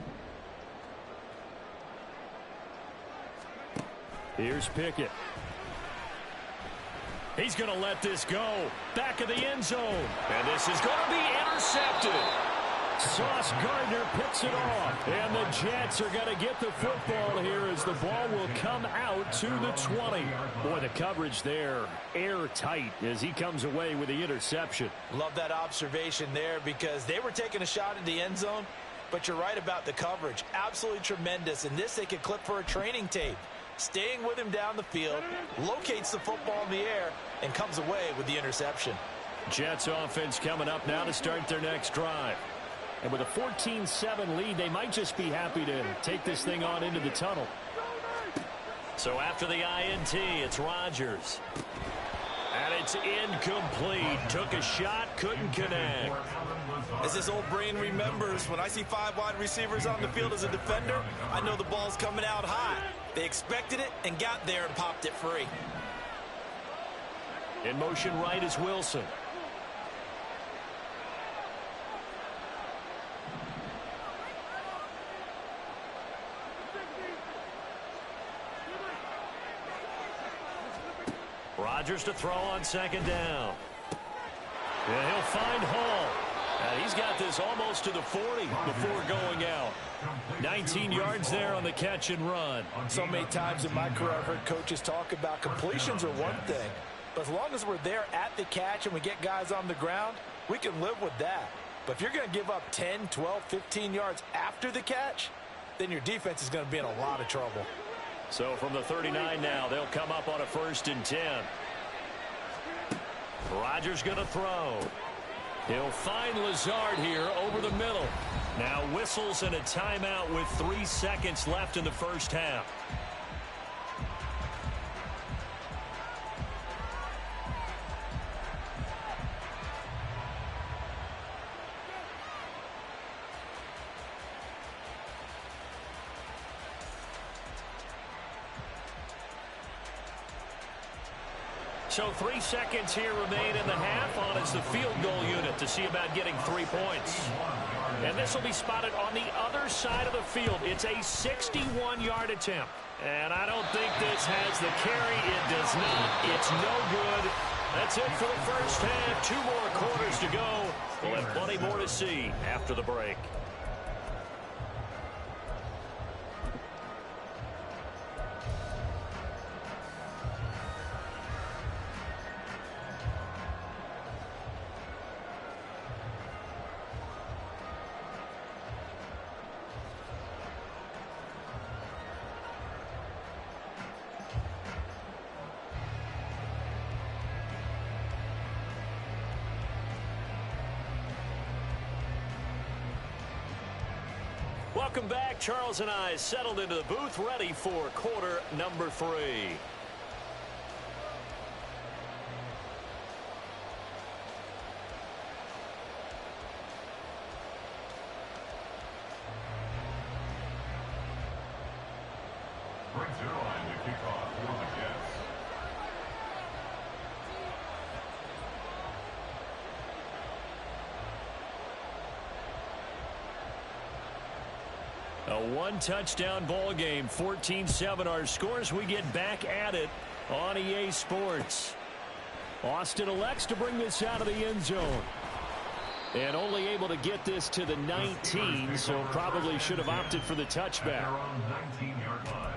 Here's Pickett. He's going to let this go. Back of the end zone. And this is going to be intercepted. Sauce Gardner picks it off. And the Jets are going to get the football here as the ball will come out to the 20. Boy, the coverage there airtight as he comes away with the interception. Love that observation there because they were taking a shot at the end zone, but you're right about the coverage. Absolutely tremendous. And this they could clip for a training tape. Staying with him down the field, locates the football in the air, and comes away with the interception. Jets offense coming up now to start their next drive. And with a 14-7 lead, they might just be happy to take this thing on into the tunnel. So after the INT, it's Rodgers. And it's incomplete. Took a shot, couldn't connect. As his old brain remembers, when I see 5 wide receivers on the field as a defender, I know the ball's coming out hot. They expected it and got there and popped it free. In motion right is Wilson. Rodgers to throw on second down. And he'll find Hall. And he's got this almost to the 40 before going out. 19 yards there on the catch and run. So many times in my career I've heard coaches talk about completions are one thing. But as long as we're there at the catch and we get guys on the ground, we can live with that. But if you're going to give up 10, 12, 15 yards after the catch, then your defense is going to be in a lot of trouble. So from the 39 now, they'll come up on a first and 10. Rodgers going to throw. He'll find Lazard here over the middle. Now whistles and a timeout with 3 seconds left in the first half. So 3 seconds here remain in the half on as the field goal unit to see about getting 3 points. And this will be spotted on the other side of the field. It's a 61-yard attempt. And I don't think this has the carry. It does not. It's no good. That's it for the first half. 2 more quarters to go. We'll have plenty more to see after the break. Welcome back. Charles and I settled into the booth, ready for quarter number 3. Brings it on to kick off for the Jets. A one-touchdown ball game, 14-7 our scores. We get back at it on EA Sports. Austin elects to bring this out of the end zone. And only able to get this to the 19, so probably should have opted for the touchback. They're on 19-yard line.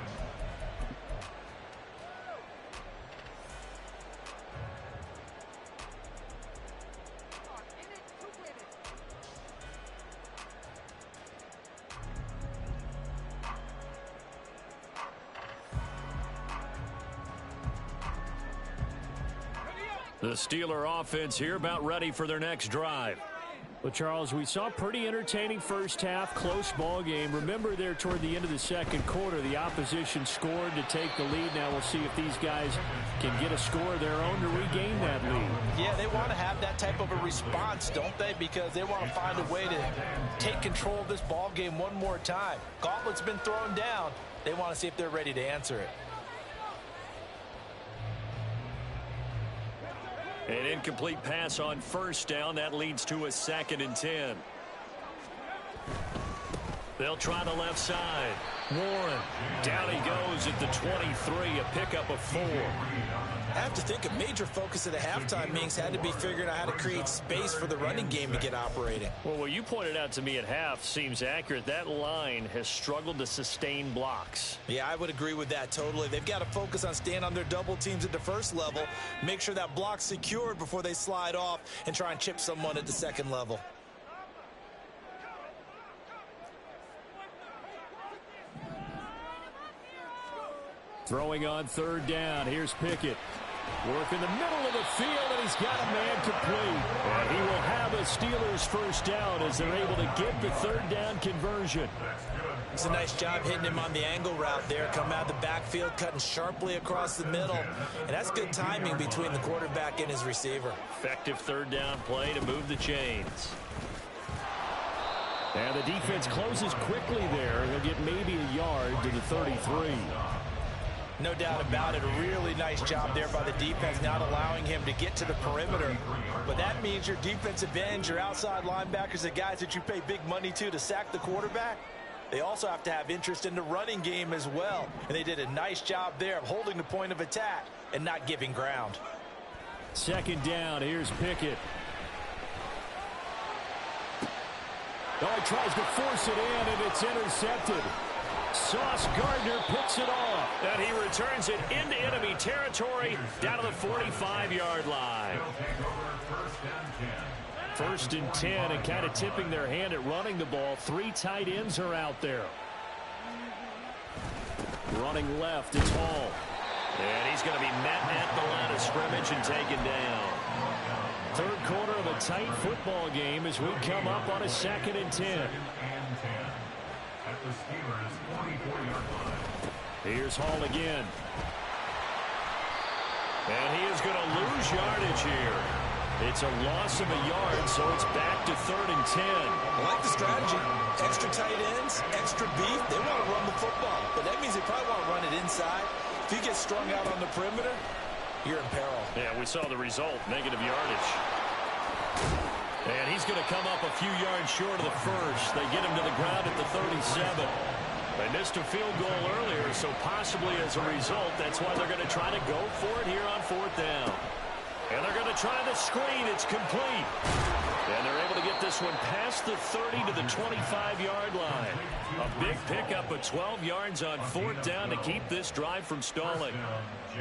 The Steeler offense here about ready for their next drive. Well, Charles, we saw a pretty entertaining first half, close ball game. Remember there toward the end of the second quarter, the opposition scored to take the lead. Now we'll see if these guys can get a score of their own to regain that lead. Yeah, they want to have that type of a response, don't they? Because they want to find a way to take control of this ball game one more time. Gauntlet's been thrown down. They want to see if they're ready to answer it. An incomplete pass on first down. That leads to a 2nd and 10. They'll try the left side. Warren. Down he goes at the 23. A pickup of 4. I have to think a major focus at the halftime means had to be figuring out how to create space for the running game to get operating. Well, what you pointed out to me at half seems accurate. That line has struggled to sustain blocks. Yeah, I would agree with that totally. They've got to focus on staying on their double teams at the first level, make sure that block's secured before they slide off and try and chip someone at the second level. Throwing on 3rd down. Here's Pickett. Work in the middle of the field, and he's got a man complete. And he will have a Steelers first down as they're able to get the 3rd down conversion. It's a nice job hitting him on the angle route there. Come out of the backfield, cutting sharply across the middle. And that's good timing between the quarterback and his receiver. Effective 3rd down play to move the chains. And the defense closes quickly there. They'll get maybe a yard to the 33. No doubt about it. A really nice job there by the defense, not allowing him to get to the perimeter. But that means your defensive ends, your outside linebackers, the guys that you pay big money to sack the quarterback, they also have to have interest in the running game as well. And they did a nice job there of holding the point of attack and not giving ground. 2nd down. Here's Pickett. Oh, he tries to force it in, and it's intercepted. Sauce Gardner picks it off, and he returns it into enemy territory down to the 45-yard line. 1st and 10, and kind of tipping their hand at running the ball. 3 tight ends are out there. Running left, it's Hall. And he's going to be met at the line of scrimmage and taken down. 3rd quarter of a tight football game as we come up on a 2nd and 10. At the Steelers' 44-yard line. Here's Hall again. And he is going to lose yardage here. It's a loss of a yard, so it's back to 3rd and 10. I like the strategy. Extra tight ends, extra beef. They want to run the football, but that means they probably want to run it inside. If you get strung out on the perimeter, you're in peril. Yeah, we saw the result, negative yardage. And he's going to come up a few yards short of the first. They get him to the ground at the 37. They missed a field goal earlier, so possibly as a result, that's why they're going to try to go for it here on 4th down. And they're going to try the screen. It's complete. And they're able to get this one past the 30 to the 25-yard line. A big pickup of 12 yards on 4th down to keep this drive from stalling.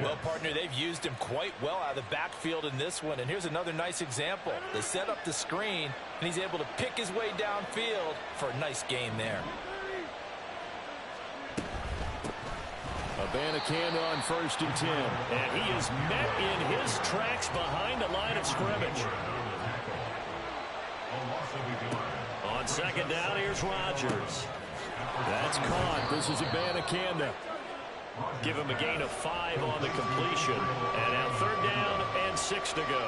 Well, partner, they've used him quite well out of the backfield in this one. And here's another nice example. They set up the screen, and he's able to pick his way downfield for a nice gain there. Abanikanda on 1st and 10. And he is met in his tracks behind the line of scrimmage. On 2nd down, here's Rodgers. That's caught. This is Abanikanda. Give him a gain of 5 on the completion. And now 3rd down and 6 to go.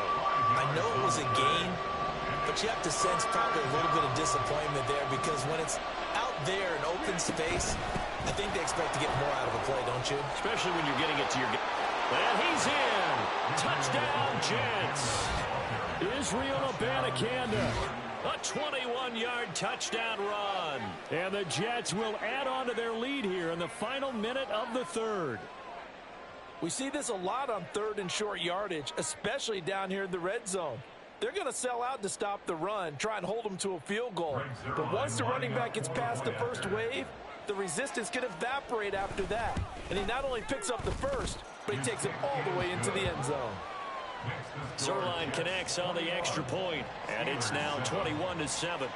I know it was a gain, but you have to sense probably a little bit of disappointment there because when it's out there in open space, I think they expect to get more out of a play, don't you? Especially when you're getting it to your... And he's in. Touchdown, Jets. Israel Abanikanda. A 21-yard touchdown run. And the Jets will add on to their lead here in the final minute of the 3rd. We see this a lot on 3rd and short yardage, especially down here in the red zone. They're going to sell out to stop the run, try and hold them to a field goal. But once the running back gets past the first wave, the resistance can evaporate after that. And he not only picks up the first, but he takes it all the way into the end zone. Zerline connects on the extra point, and it's now 21-7.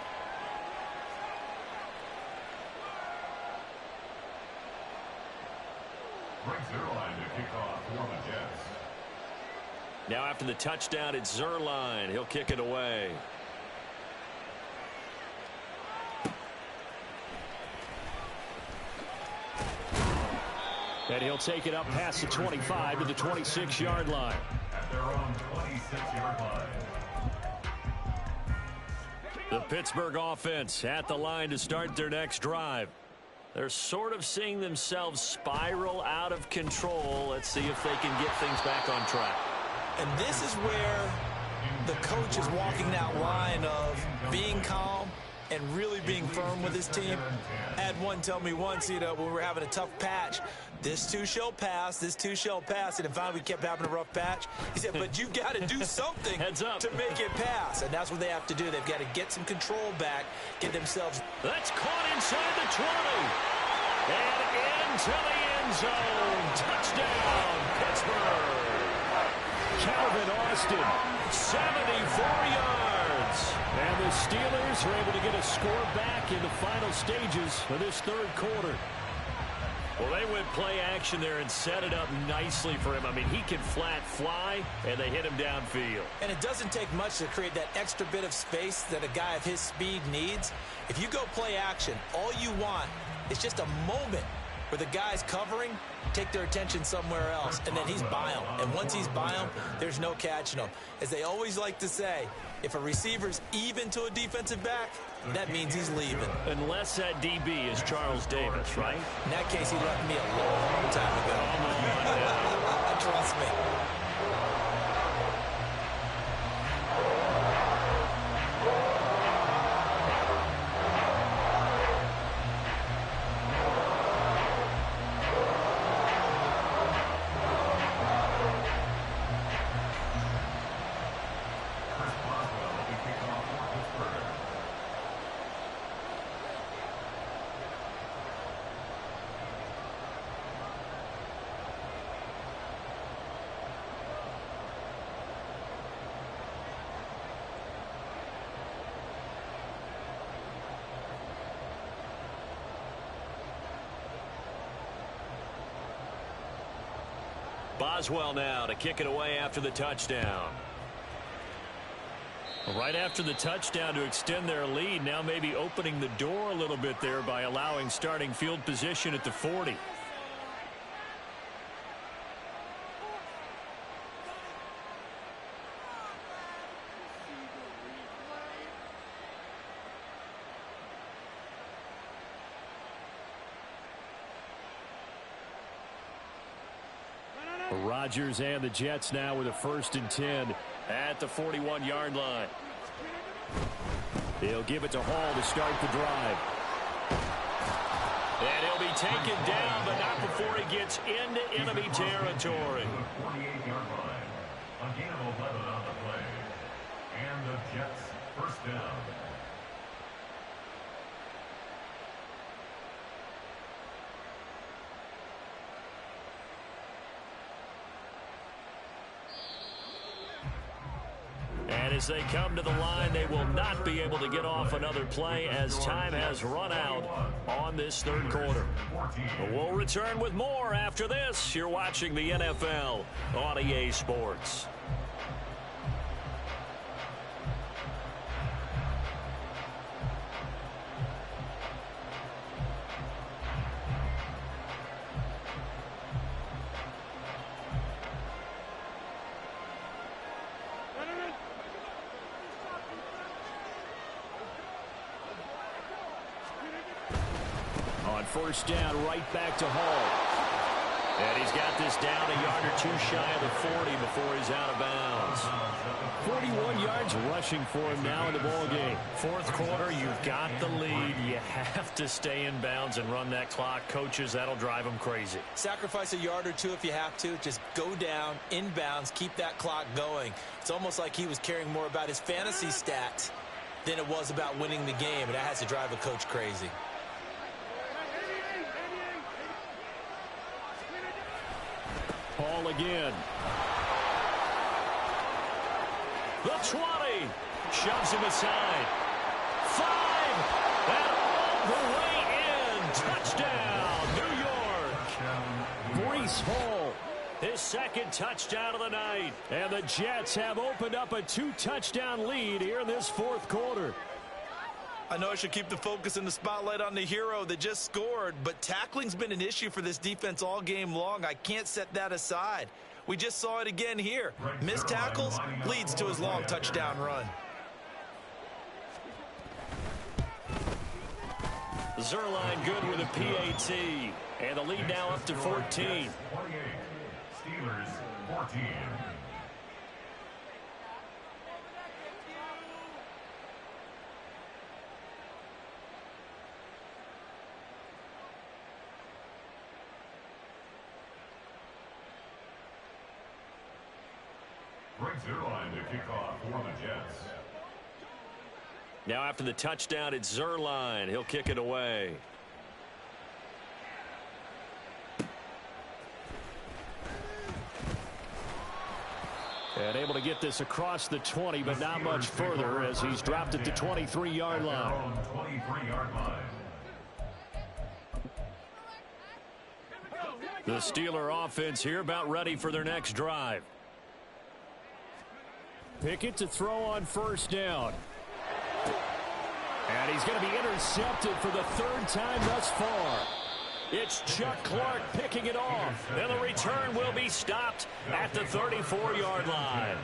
Now after the touchdown, it's Zerline. He'll kick it away. And he'll take it up past the 25 to the 26-yard line. At their own 26-yard line. The Pittsburgh offense at the line to start their next drive. They're sort of seeing themselves spiral out of control. Let's see if they can get things back on track. And this is where the coach is walking that line of being calm and really being firm with his team. I had one tell me once, when we were having a tough patch, this too shall pass, this too shall pass. And finally we kept having a rough patch. He said, but you've got to do something to make it pass. And that's what they have to do. They've got to get some control back, get themselves. That's caught inside the 20. And into the end zone. Touchdown, Pittsburgh. Calvin Austin, 74 yards. And the Steelers are able to get a score back in the final stages of this 3rd quarter. Well, they went play action there and set it up nicely for him. I mean, he can flat fly, and they hit him downfield. And it doesn't take much to create that extra bit of space that a guy of his speed needs. If you go play action, all you want is just a moment where the guy's covering, take their attention somewhere else, and then he's by him. And once he's by him, there's no catching him. As they always like to say, if a receiver's even to a defensive back, that means he's leaving. Unless that DB is Charles Davis, right? In that case, he left me a long time ago. Trust me. Boswell now to kick it away after the touchdown. Right after the touchdown to extend their lead, now maybe opening the door a little bit there by allowing starting field position at the 40. Rodgers and the Jets now with a 1st and 10 at the 41-yard line. They'll give it to Hall to start the drive. And he'll be taken down, but not before he gets into enemy territory. 48-yard line. A gain of 11 on the play. And the Jets 1st down. And as they come to the line, they will not be able to get off another play as time has run out on this 3rd quarter. But we'll return with more after this. You're watching the NFL on EA Sports. first down, right back to Hall. And he's got this down a yard or two shy of the 40 before he's out of bounds. 41 yards rushing for him now in the ball game. Fourth quarter, you've got the lead. You have to stay in bounds and run that clock. Coaches, that'll drive them crazy. Sacrifice a yard or two if you have to. Just go down, in bounds, keep that clock going. It's almost like he was caring more about his fantasy stats than it was about winning the game, and that has to drive a coach crazy. Hall again. The 20. Shoves him aside. 5. And all the way in. Touchdown, New York. Breece Hall. His second touchdown of the night. And the Jets have opened up a 2-touchdown lead here in this fourth quarter. I know I should keep the focus and the spotlight on the hero that just scored, but tackling's been an issue for this defense all game long. I can't set that aside. We just saw it again here. Missed tackles leads to his long touchdown run. Zerline good with a PAT. And the lead now up to 14. 28. Steelers 14. Brings Zerline to kick off for the Jets. Now after the touchdown, it's Zerline. He'll kick it away. And able to get this across the 20, but not much further as he's dropped at the 23-yard line. 23-yard line. The Steeler offense here about ready for their next drive. Pickett to throw on first down. And he's going to be intercepted for the third time thus far. It's Chuck Clark picking it off. And the return will be stopped at the 34-yard line.